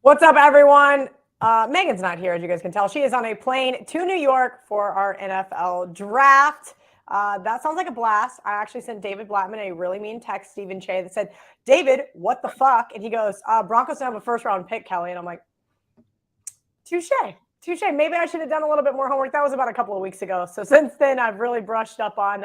What's up, everyone? Megan's not here, as you guys can tell. She is on a plane to New York for our NFL draft. That sounds like a blast. I actually sent David Blattman a really mean text, Stephen Cheah, that said, David, what the fuck? And he goes, Broncos don't have a first-round pick, Kelly. And I'm like, touche. Maybe I should have done a little bit more homework. That was about a couple of weeks ago. So since then, I've really brushed up on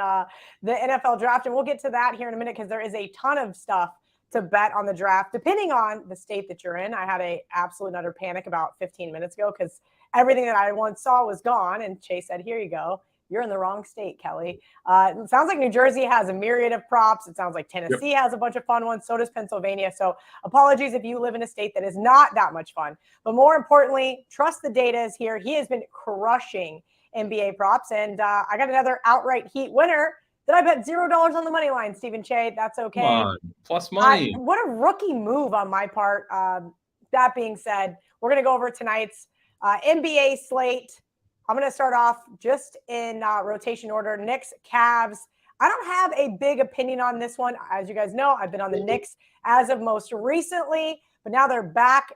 the NFL draft. And we'll get to that here in a minute because there is a ton of stuff to bet on the draft, depending on the state that you're in. I had a absolute utter panic about 15 minutes ago because everything that I once saw was gone. And Chase said, here you go. You're in the wrong state, Kelly. It sounds like New Jersey has a myriad of props. It sounds like Tennessee has a bunch of fun ones. So does Pennsylvania. So apologies if you live in a state that is not that much fun. But more importantly, trust the data is here. He has been crushing NBA props. And I got another outright heat winner that I bet $0 on the money line, Stephen Cheah. That's okay. Come on, plus money. What a rookie move on my part. That being said, we're going to go over tonight's NBA slate. I'm going to start off just in rotation order. Knicks, Cavs. I don't have a big opinion on this one. As you guys know, I've been on the Knicks as of most recently, but now they're back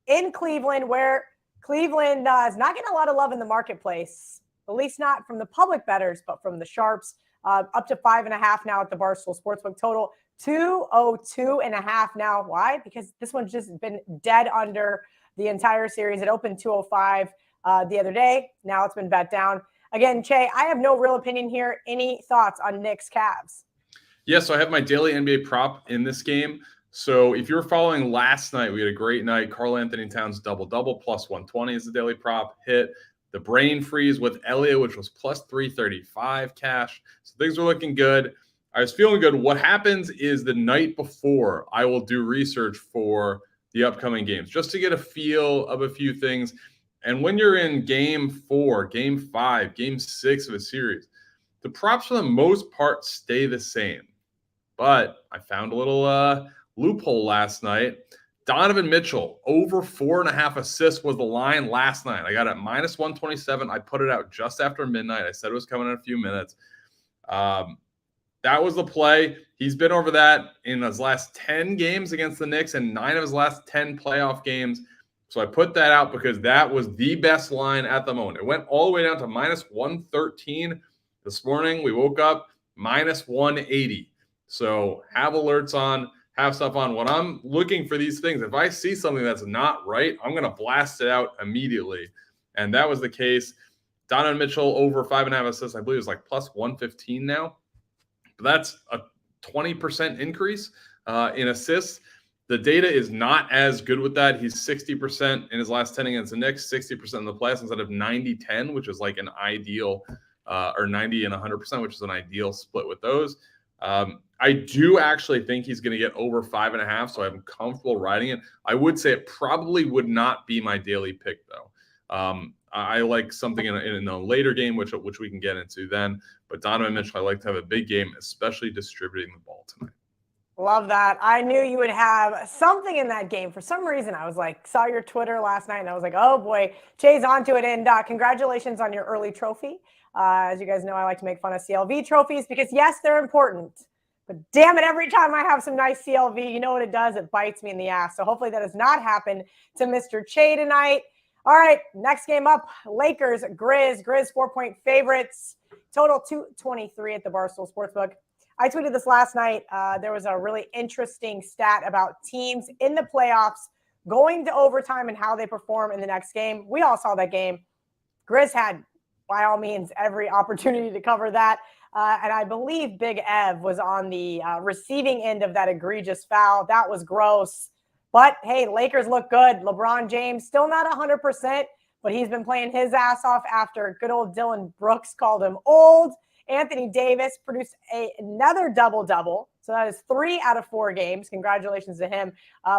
in Cleveland, where Cleveland is not getting a lot of love in the marketplace, at least not from the public bettors, but from the sharps. Up to 5.5 now at the Barstool Sportsbook. Total 202.5 now. Why? Because this one's just been dead under the entire series. It opened 205 the other day. Now it's been bet down. Again, Cheah, I have no real opinion here. Any thoughts on Knicks Cavs? Yeah, so I have my daily NBA prop in this game. So if you were following last night, we had a great night. Karl Anthony Towns double-double, plus 120 is the daily prop hit. The brain freeze with Elliott, which was plus 335 cash. So things were looking good. I was feeling good. What happens is the night before, I will do research for the upcoming games just to get a feel of a few things. And when you're in game 4, game 5, game 6 of a series, the props for the most part stay the same. But I found a little loophole last night. Donovan Mitchell, over 4.5 assists was the line last night. I got it at minus 127. I put it out just after midnight. I said it was coming in a few minutes. That was the play. He's been over that in his last 10 games against the Knicks and 9 of his last 10 playoff games. So I put that out because that was the best line at the moment. It went all the way down to minus 113. This morning, we woke up minus 180. So have alerts on. Have stuff on. When I'm looking for these things, if I see something that's not right, I'm going to blast it out immediately. And that was the case. Donovan Mitchell over 5.5 assists, I believe is like plus 115 now. But that's a 20% increase in assists. The data is not as good with that. He's 60% in his last 10 against the Knicks, 60% in the playoffs instead of 90-10, which is like an ideal, or 90 and 100%, which is an ideal split with those. I do actually think he's going to get over 5.5, so I'm comfortable riding it. I would say it probably would not be my daily pick, though. I like something in a later game, which we can get into then. But Donovan Mitchell, I like to have a big game, especially distributing the ball tonight. Love that. I knew you would have something in that game. For some reason, I was like, saw your Twitter last night, and I was like, oh, boy, Cheah's onto it. And congratulations on your early trophy. As you guys know, I like to make fun of CLV trophies because, yes, they're important. But damn it, every time I have some nice CLV, you know what it does? It bites me in the ass. So hopefully that does not happen to Mr. Cheah tonight. All right, next game up, Lakers, Grizz 4-point favorites. Total 223 at the Barstool Sportsbook. I tweeted this last night. There was a really interesting stat about teams in the playoffs going to overtime and how they perform in the next game. We all saw that game. Grizz had, by all means, every opportunity to cover that. And I believe Big Ev was on the receiving end of that egregious foul. That was gross. But, hey, Lakers look good. LeBron James still not 100%, but he's been playing his ass off after good old Dylan Brooks called him old. Anthony Davis produced another double-double. So that is 3 out of 4 games. Congratulations to him.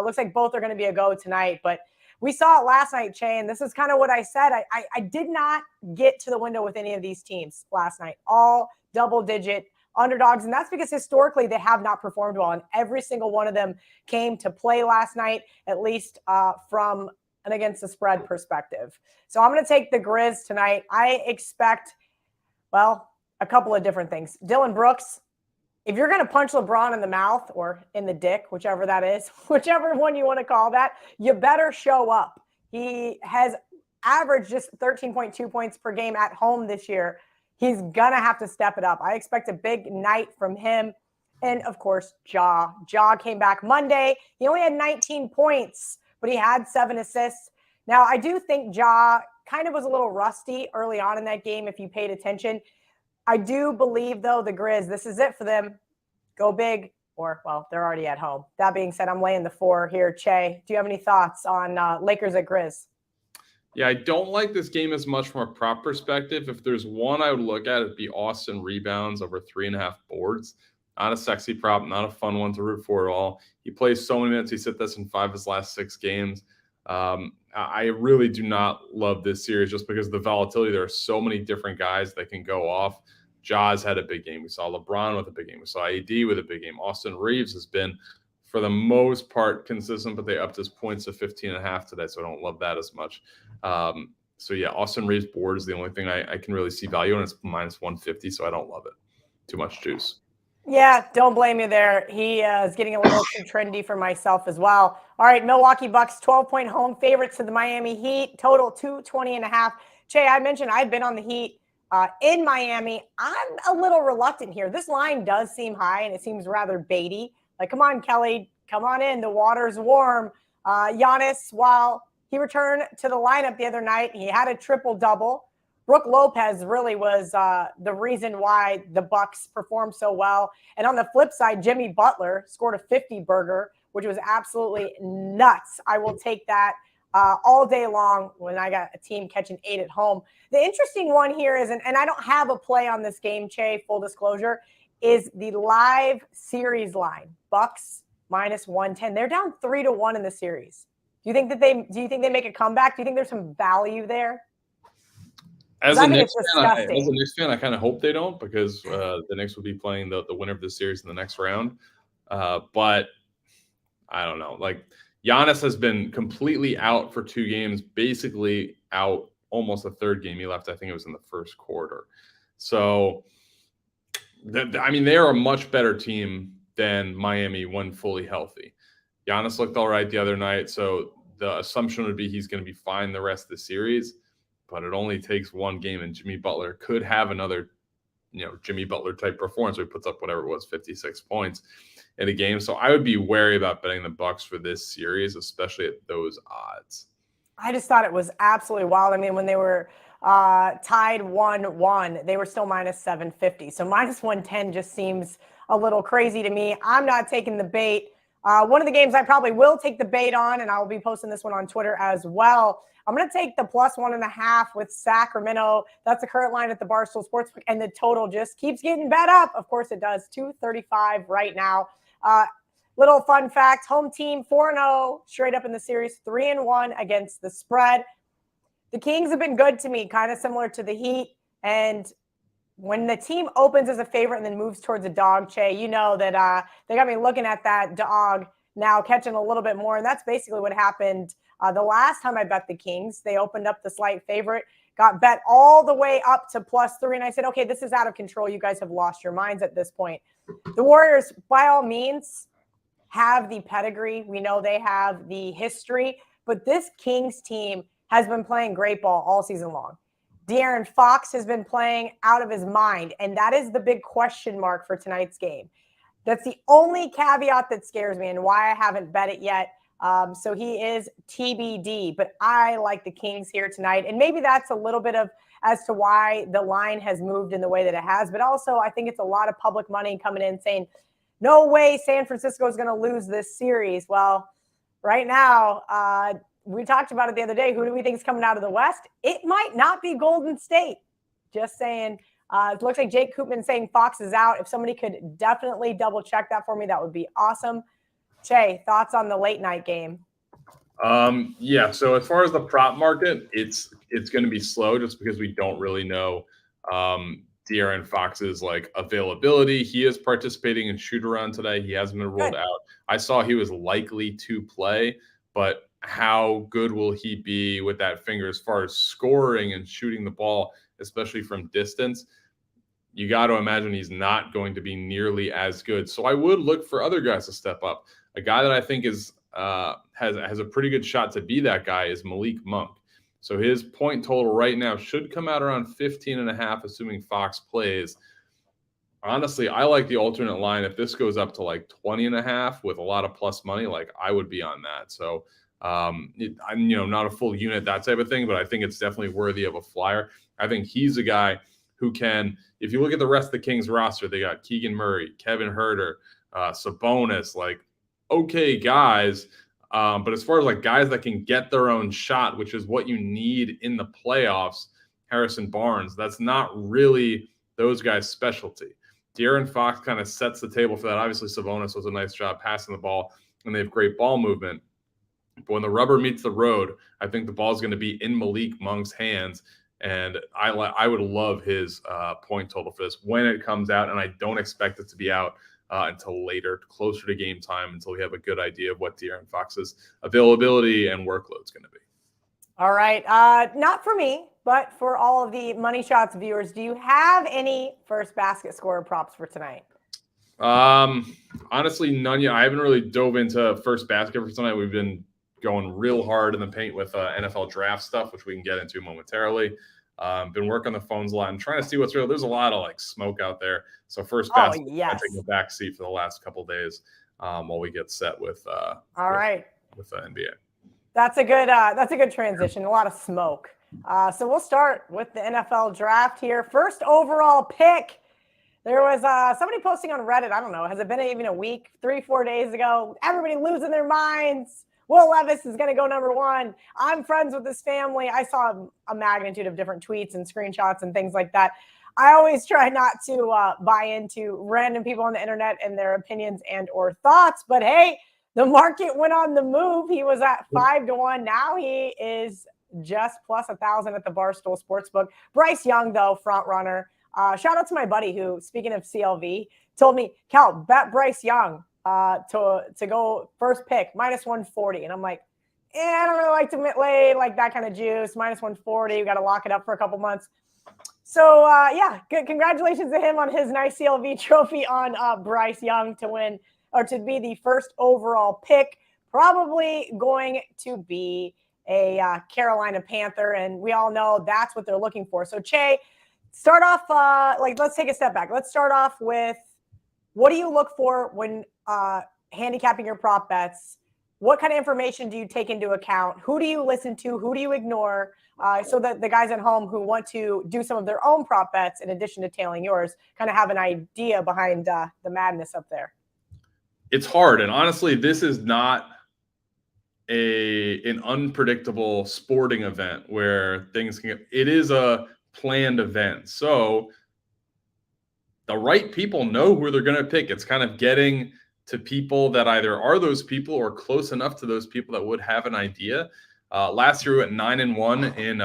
Looks like both are going to be a go tonight. But we saw it last night, Cheah, and this is kind of what I said. I did not get to the window with any of these teams last night. All double-digit underdogs, and that's because historically they have not performed well, and every single one of them came to play last night, at least from an against the spread perspective. So I'm going to take the Grizz tonight. I expect, well, a couple of different things. Dylan Brooks, if you're going to punch LeBron in the mouth or in the dick, whichever that is, whichever one you want to call that, you better show up. He has averaged just 13.2 points per game at home this year. He's going to have to step it up. I expect a big night from him. And of course, Cheah. Cheah came back Monday. He only had 19 points, but he had 7 assists. Now, I do think Cheah kind of was a little rusty early on in that game if you paid attention. I do believe, though, the Grizz, this is it for them. Go big, or, well, they're already at home. That being said, I'm laying the 4 here. Cheah, do you have any thoughts on Lakers at Grizz? Yeah, I don't like this game as much from a prop perspective. If there's one I would look at, it'd be Austin rebounds over 3.5 boards. Not a sexy prop, not a fun one to root for at all. He plays so many minutes. He's hit this in 5 of his last 6 games. I really do not love this series just because of the volatility. There are so many different guys that can go off. Jaws had a big game. We saw LeBron with a big game. We saw AD with a big game. Austin Reeves has been, for the most part, consistent, but they upped his points to 15.5 today, so I don't love that as much. So, yeah, Austin Reeves board is the only thing I can really see value in. It's minus 150, so I don't love it. Too much juice. Yeah, don't blame you there. He is getting a little too trendy for myself as well. All right, Milwaukee Bucks, 12-point home favorites to the Miami Heat, total 220.5. Cheah, I mentioned I've been on the Heat in Miami. I'm a little reluctant here. This line does seem high, and it seems rather baity. Like, come on, Kelly, come on in. The water's warm. Giannis, while he returned to the lineup the other night, he had a triple-double. Brook Lopez really was the reason why the Bucks performed so well. And on the flip side, Jimmy Butler scored a 50-burger, which was absolutely nuts. I will take that all day long when I got a team catching 8 at home. The interesting one here is, and I don't have a play on this game, Cheah, full disclosure, is the live series line. Bucks minus 110. They're down 3-1 in the series. Do you think they make a comeback? Do you think there's some value there? As a Knicks fan, I kind of hope they don't, because the Knicks will be playing the winner of the series in the next round. But I don't know. Like, Giannis has been completely out for 2 games, basically out almost a third game. He left, I think it was in the first quarter. So, they are a much better team than Miami when fully healthy. Giannis looked all right the other night, so the assumption would be he's going to be fine the rest of the series. But it only takes 1 game, and Jimmy Butler could have another, Jimmy Butler type performance where he puts up whatever it was, 56 points in a game. So I would be wary about betting the Bucks for this series, especially at those odds. I just thought it was absolutely wild. I mean, when they were tied 1-1, they were still minus 750. So minus 110 just seems a little crazy to me. I'm not taking the bait. One of the games I probably will take the bait on, and I will be posting this one on Twitter as well. I'm going to take the plus 1.5 with Sacramento. That's the current line at the Barstool Sportsbook, and the total just keeps getting bet up. Of course it does. 235 right now. Little fun fact, home team 4-0 straight up in the series, 3-1 against the spread. The Kings have been good to me, kind of similar to the Heat. And when the team opens as a favorite and then moves towards a dog, Cheah, you know that they got me looking at that dog now, catching a little bit more. And that's basically what happened the last time I bet the Kings. They opened up the slight favorite, got bet all the way up to +3. And I said, okay, this is out of control. You guys have lost your minds at this point. The Warriors, by all means, have the pedigree. We know they have the history. But this Kings team has been playing great ball all season long. De'Aaron Fox has been playing out of his mind. And that is the big question mark for tonight's game. That's the only caveat that scares me and why I haven't bet it yet. So he is TBD, but I like the Kings here tonight. And maybe that's a little bit of as to why the line has moved in the way that it has. But also I think it's a lot of public money coming in saying, no way San Francisco is going to lose this series. Well, right now, we talked about it the other day. Who do we think is coming out of the West? It might not be Golden State. Just saying. It looks like Jake Koopman saying Fox is out. If somebody could definitely double check that for me, that would be awesome. Cheah, thoughts on the late night game? Yeah. So as far as the prop market, it's going to be slow just because we don't really know De'Aaron Fox's availability. He is participating in shoot around today. He hasn't been ruled out. I saw he was likely to play, but how good will he be with that finger as far as scoring and shooting the ball, especially from distance? you got to imagine he's not going to be nearly as good. So I would look for other guys to step up. A guy that I think is has a pretty good shot to be that guy is Malik Monk. So his point total right now should come out around 15.5, assuming Fox plays. Honestly, I like the alternate line. If this goes up to like 20.5 with a lot of plus money, like I would be on that. So I'm not a full unit, that type of thing, but I think it's definitely worthy of a flyer. I think he's a guy who can, if you look at the rest of the Kings roster, they got Keegan Murray, Kevin Huerter, Sabonis, like okay guys. But as far as like guys that can get their own shot, which is what you need in the playoffs, Harrison Barnes, that's not really those guys' specialty. De'Aaron Fox kind of sets the table for that. Obviously, Sabonis was a nice job passing the ball, and they have great ball movement. But when the rubber meets the road, I think the ball is going to be in Malik Monk's hands, and I would love his point total for this when it comes out, and I don't expect it to be out until later, closer to game time, until we have a good idea of what De'Aaron Fox's availability and workload is going to be. All right. Not for me, but for all of the Money Shots viewers, do you have any first basket scorer props for tonight? Honestly, none yet. I haven't really dove into first basket for tonight. We've been going real hard in the paint with NFL draft stuff, which we can get into momentarily. Been working on the phones a lot and trying to see what's real. There's a lot of like smoke out there. So first basket, yes. taking the back seat for the last couple of days while we get set with with the NBA. That's a good transition. A lot of smoke. So we'll start with the NFL draft here. First overall pick. There was somebody posting on Reddit. I don't know. Has it been even a week? 3-4 days ago? Everybody losing their minds. Will Levis is going to go number 1. I'm friends with this family. I saw a magnitude of different tweets and screenshots and things like that. I always try not to buy into random people on the internet and their opinions and or thoughts. But hey, the market went on the move. He was at 5-1. Now he is just plus 1,000 at the Barstool Sportsbook. Bryce Young, though, front runner. Shout out to my buddy who, speaking of CLV, told me, Cal, bet Bryce Young to go first pick, minus 140. And I'm like, I don't really like to lay like that kind of juice. Minus 140. We got to lock it up for a couple months. So, good. Congratulations to him on his nice CLV trophy on Bryce Young to win or to be the first overall pick. Probably going to be a Carolina Panther. And we all know that's what they're looking for. So, Cheah, start off, let's take a step back. Let's start off with what do you look for when handicapping your prop bets? What kind of information do you take into account? Who do you listen to? Who do you ignore? So that the guys at home who want to do some of their own prop bets in addition to tailing yours kind of have an idea behind the madness up there. It's hard. And honestly, this is not an unpredictable sporting event where things can get, it is a planned event. So the right people know who they're going to pick. It's kind of getting to people that either are those people or close enough to those people that would have an idea. Last year we went 9-1 in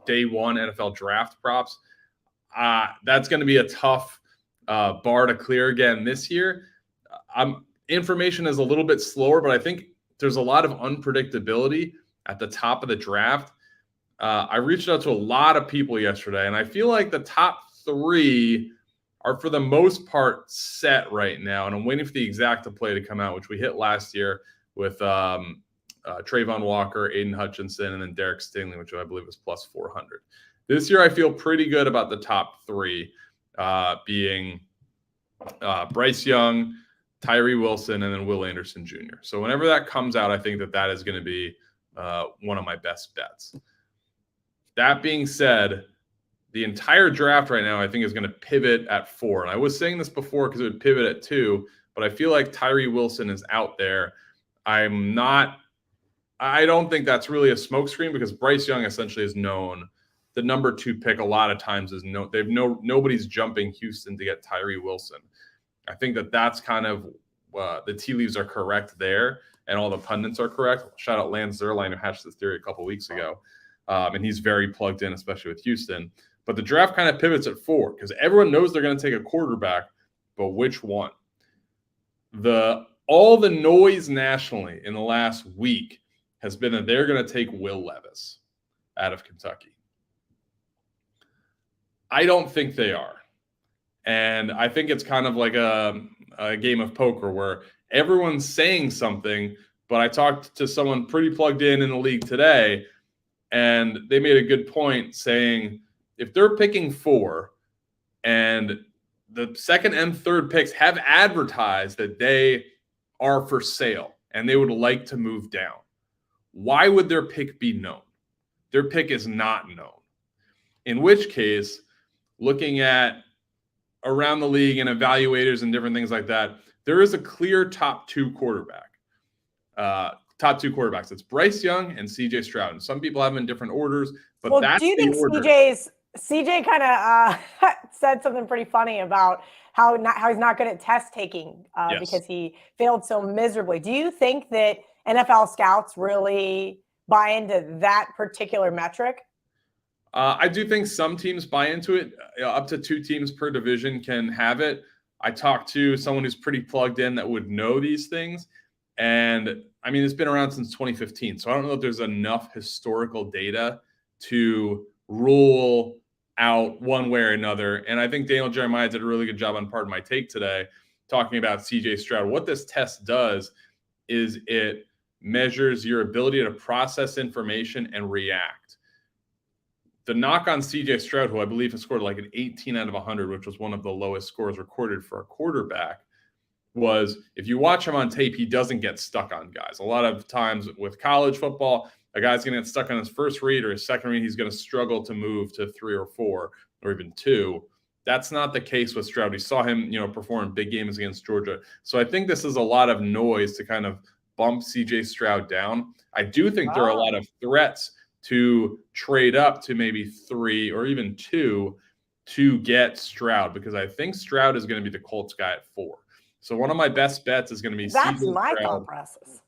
day one NFL draft props. That's going to be a tough bar to clear again this year. Information is a little bit slower, but I think there's a lot of unpredictability at the top of the draft. I reached out to a lot of people yesterday, and I feel like the top 3 are for the most part set right now. And I'm waiting for the exacta play to come out, which we hit last year with Trayvon Walker, Aiden Hutchinson, and then Derek Stingley, which I believe was plus 400. This year, I feel pretty good about the top 3 being Bryce Young, Tyree Wilson, and then Will Anderson Jr. So whenever that comes out, I think that is going to be one of my best bets. That being said, the entire draft right now, I think, is going to pivot at 4. And I was saying this before because it would pivot at 2, but I feel like Tyree Wilson is out there. I don't think that's really a smokescreen because Bryce Young essentially is known. The number 2 pick a lot of times is nobody's jumping Houston to get Tyree Wilson. I think that's kind of the tea leaves are correct there, and all the pundits are correct. Shout out Lance Zierlein, who hatched this theory a couple weeks ago, and he's very plugged in, especially with Houston. But the draft kind of pivots at 4 because everyone knows they're going to take a quarterback, but which one? All the noise nationally in the last week has been that they're going to take Will Levis out of Kentucky. I don't think they are. And I think it's kind of like a game of poker where everyone's saying something, but I talked to someone pretty plugged in the league today, and they made a good point saying if they're picking 4 and the second and third picks have advertised that they are for sale and they would like to move down, why would their pick be known? Their pick is not known. In which case, looking at around the league and evaluators and different things like that, there is a clear top 2 quarterback. Top 2 quarterbacks. It's Bryce Young and CJ Stroud. And some people have them in different orders, but that's do you think order. CJ kind of said something pretty funny about how he's not good at test taking Yes. because he failed so miserably. Do you think that NFL scouts really buy into that particular metric? I do think some teams buy into it. Up to 2 teams per division can have it. I talked to someone who's pretty plugged in that would know these things. And I mean, it's been around since 2015. So I don't know if there's enough historical data to rule out one way or another. And I think Daniel Jeremiah did a really good job on Pardon My Take today, talking about CJ Stroud. What this test does is it measures your ability to process information and react. The knock on CJ Stroud, who I believe has scored like an 18 out of 100, which was one of the lowest scores recorded for a quarterback, was if you watch him on tape, he doesn't get stuck on guys. A lot of times with college football, a guy's going to get stuck on his first read or his second read. He's going to struggle to move to 3 or 4 or even 2. That's not the case with Stroud. We saw him, perform big games against Georgia. So I think this is a lot of noise to kind of bump CJ Stroud down. I do think there are a lot of threats to trade up to maybe 3 or even 2 to get Stroud, because I think Stroud is going to be the Colts guy at 4. So one of my best bets is going to be That's my thought process.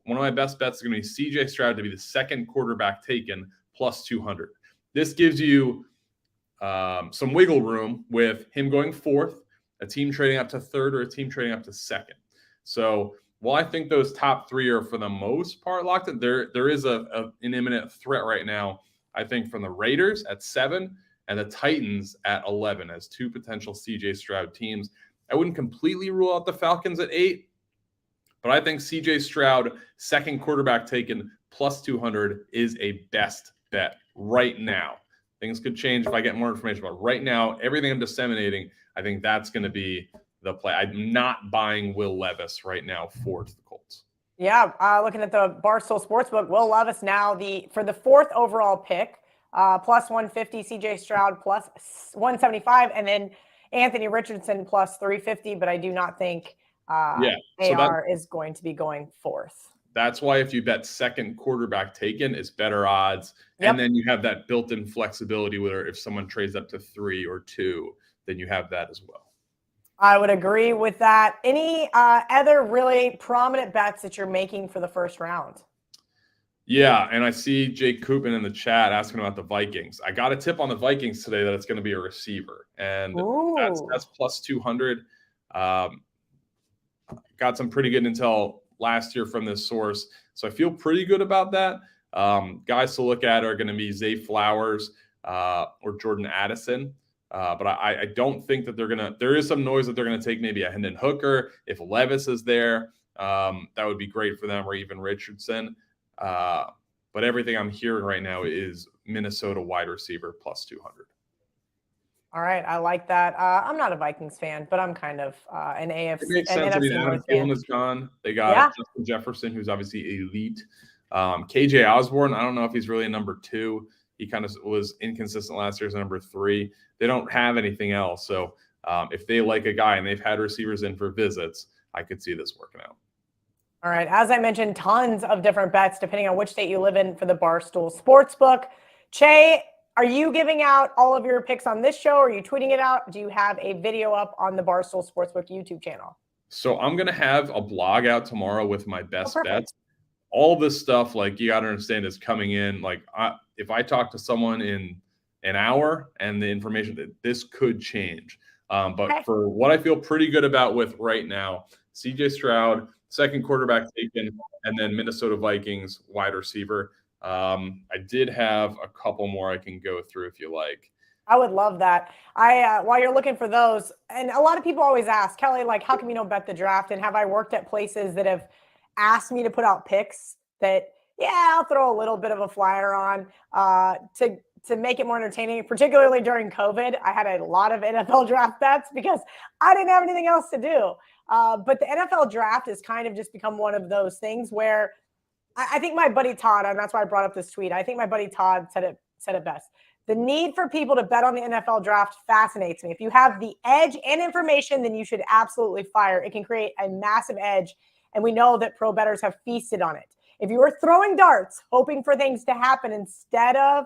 One of my best bets is going to be CJ Stroud to be the second quarterback taken plus 200. This gives you some wiggle room with him going 4th, a team trading up to 3rd, or a team trading up to 2nd. So while I think those top 3 are for the most part locked in, there is an imminent threat right now, I think, from the Raiders at 7 and the Titans at 11 as 2 potential CJ Stroud teams. I wouldn't completely rule out the Falcons at 8, but I think CJ Stroud, second quarterback taken, plus 200 is a best bet right now. Things could change if I get more information, but right now, everything I'm disseminating, I think that's going to be the play. I'm not buying Will Levis right now for the Colts. Yeah, looking at the Barstool Sportsbook, Will Levis now for the 4th overall pick, plus 150, CJ Stroud plus 175, and then Anthony Richardson plus 350, but I do not think AR is going to be going 4th. That's why if you bet second quarterback taken, it's better odds. Yep. And then you have that built-in flexibility where if someone trades up to 3 or 2, then you have that as well. I would agree with that. Any other really prominent bets that you're making for the first round? Yeah, and I see Jake Koopman in the chat asking about the Vikings. I got a tip on the Vikings today that it's going to be a receiver, and that's plus 200. Got some pretty good intel last year from this source, so I feel pretty good about that. Guys to look at are going to be Zay Flowers or Jordan Addison, but I don't think that they're going to – there is some noise that they're going to take maybe a Hendon Hooker. If Levis is there, that would be great for them, or even Richardson. But everything I'm hearing right now is Minnesota wide receiver plus 200. All right, I like that. I'm not a Vikings fan, but I'm kind of an AFC. It makes sense. I mean, Adam Thielen is gone. They got Justin Jefferson, who's obviously elite. KJ Osborne, I don't know if he's really a number 2. He kind of was inconsistent last year as a number 3. They don't have anything else. So if they like a guy and they've had receivers in for visits, I could see this working out. All right. As I mentioned, tons of different bets depending on which state you live in for the Barstool Sportsbook. Cheah, are you giving out all of your picks on this show? Or are you tweeting it out? Do you have a video up on the Barstool Sportsbook YouTube channel? So I'm going to have a blog out tomorrow with my best bets. All this stuff, like, you got to understand, is coming in. Like, if I talk to someone in an hour and the information, that this could change. But for what I feel pretty good about with right now, CJ Stroud, second quarterback taken, and then Minnesota Vikings wide receiver. I did have a couple more I can go through if you like. I would love that. While you're looking for those, and a lot of people always ask, Kelly, like, how come you don't bet the draft? And have I worked at places that have asked me to put out picks that, yeah, I'll throw a little bit of a flyer on to make it more entertaining, particularly during COVID. I had a lot of NFL draft bets because I didn't have anything else to do. But the NFL draft has kind of just become one of those things where I think my buddy Todd, and that's why I brought up this tweet. I think my buddy Todd said it best. The need for people to bet on the NFL draft fascinates me. If you have the edge and information, then you should absolutely fire. It can create a massive edge, and we know that pro bettors have feasted on it. If you are throwing darts, hoping for things to happen instead of,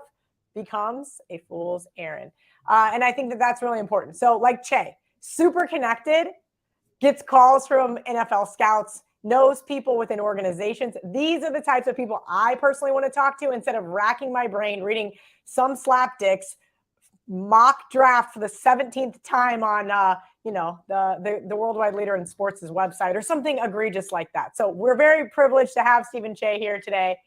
becomes a fool's errand. And I think that that's really important. So like Cheah, super connected, gets calls from NFL scouts, knows people within organizations. These are the types of people I personally want to talk to instead of racking my brain reading some slapdicks mock draft for the 17th time on the worldwide leader in sports' website or something egregious like that. So we're very privileged to have Stephen Cheah here today.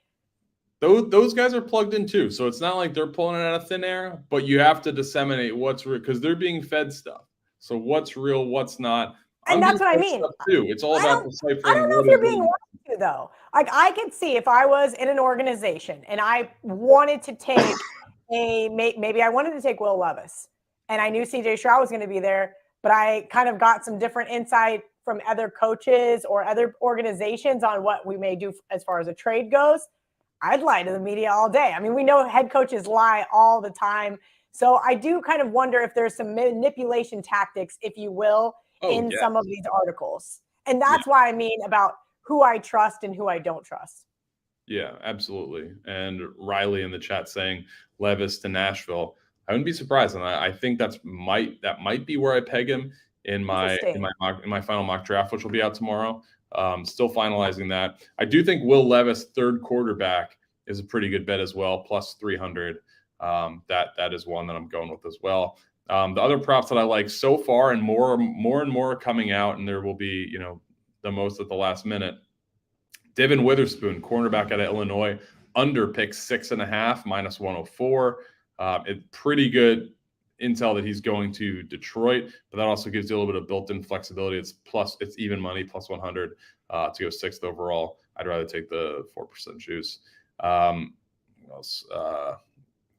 Those guys are plugged in too. So it's not like they're pulling it out of thin air, but you have to disseminate what's real because they're being fed stuff. So what's real, what's not. And that's what I mean. Too. It's all about deciphering. I don't know if you're being lied to, though. Like, I could see if I was in an organization and I wanted to take maybe I wanted to take Will Levis and I knew CJ Stroud was going to be there, but I kind of got some different insight from other coaches or other organizations on what we may do as far as a trade goes. I'd lie to the media all day. I mean, we know head coaches lie all the time. So I do kind of wonder if there's some manipulation tactics, if you will, some of these articles. And that's why I mean about who I trust and who I don't trust. Yeah, absolutely. And Riley in the chat saying Levis to Nashville. I wouldn't be surprised. And I think that might be where I peg him in my final mock draft, which will be out tomorrow. Still finalizing that. I do think Will Levis, third quarterback, is a pretty good bet as well, plus 300. That is one that I'm going with as well. The other props that I like so far, and more and more coming out, and there will be, the most at the last minute. Devin Witherspoon, cornerback out of Illinois, under pick 6.5, minus 104. It's pretty good intel that he's going to Detroit, but that also gives you a little bit of built-in flexibility. It's even money, plus 100 to go sixth overall. I'd rather take the 4% juice. What else?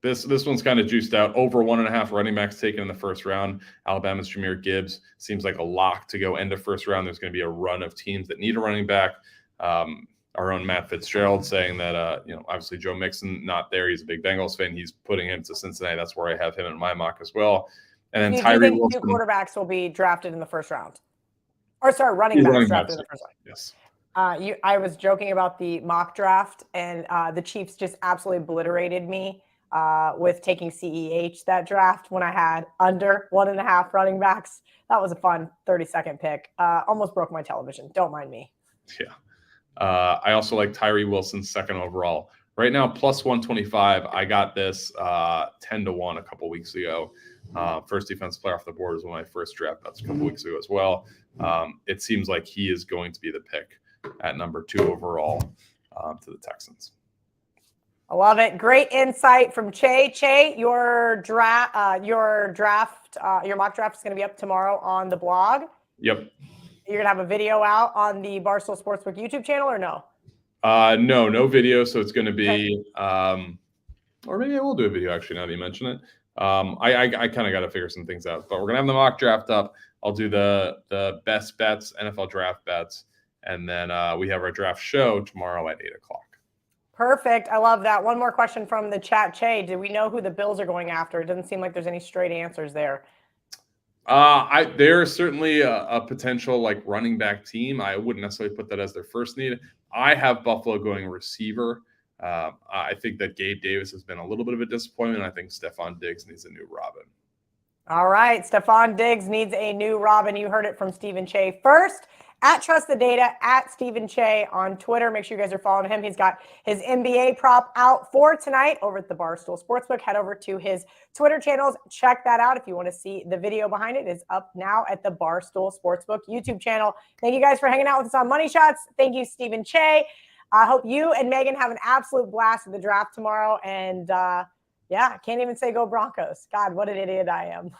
This one's kind of juiced out. Over 1.5 running backs taken in the first round. Alabama's Jahmyr Gibbs seems like a lock to go end of first round. There's going to be a run of teams that need a running back. Our own Matt Fitzgerald saying that, obviously Joe Mixon not there. He's a big Bengals fan. He's putting him to Cincinnati. That's where I have him in my mock as well. And then Tyree Wilson. 2 quarterbacks will be drafted in the first round. Or sorry, running backs drafted in the first round. Yes. I was joking about the mock draft, and the Chiefs just absolutely obliterated me with taking CEH that draft when I had under 1.5 running backs. That was a fun 30-second pick. Almost broke my television. Don't mind me. Yeah. I also like Tyree Wilson, second overall. Right now, plus 125. I got this 10-1 a couple weeks ago. First defensive player off the board was one of my first draft bets a couple weeks ago as well. It seems like he is going to be the pick at number 2 overall to the Texans. I love it. Great insight from Cheah. Cheah, your mock draft is going to be up tomorrow on the blog. Yep. You're going to have a video out on the Barstool Sportsbook YouTube channel or no? No video. So it's going to be, or maybe I will do a video actually now that you mention it. I kind of got to figure some things out, but we're going to have the mock draft up. I'll do the best bets, NFL draft bets. And then we have our draft show tomorrow at 8:00. Perfect. I love that. One more question from the chat. Cheah, do we know who the Bills are going after? It doesn't seem like there's any straight answers there. They're certainly a potential like running back team. I wouldn't necessarily put that as their first need. I have Buffalo going receiver. I think that Gabe Davis has been a little bit of a disappointment. I think Stephon Diggs needs a new Robin. All right. Stephon Diggs needs a new Robin. You heard it from Stephen Cheah first. At Trust the Data, at Stephen Cheah on Twitter. Make sure you guys are following him. He's got his NBA prop out for tonight over at the Barstool Sportsbook. Head over to his Twitter channels. Check that out. If you want to see the video behind it, it's up now at the Barstool Sportsbook YouTube channel. Thank you guys for hanging out with us on Money Shots. Thank you, Stephen Cheah. I hope you and Megan have an absolute blast at the draft tomorrow. And Yeah, can't even say go Broncos. God, what an idiot I am.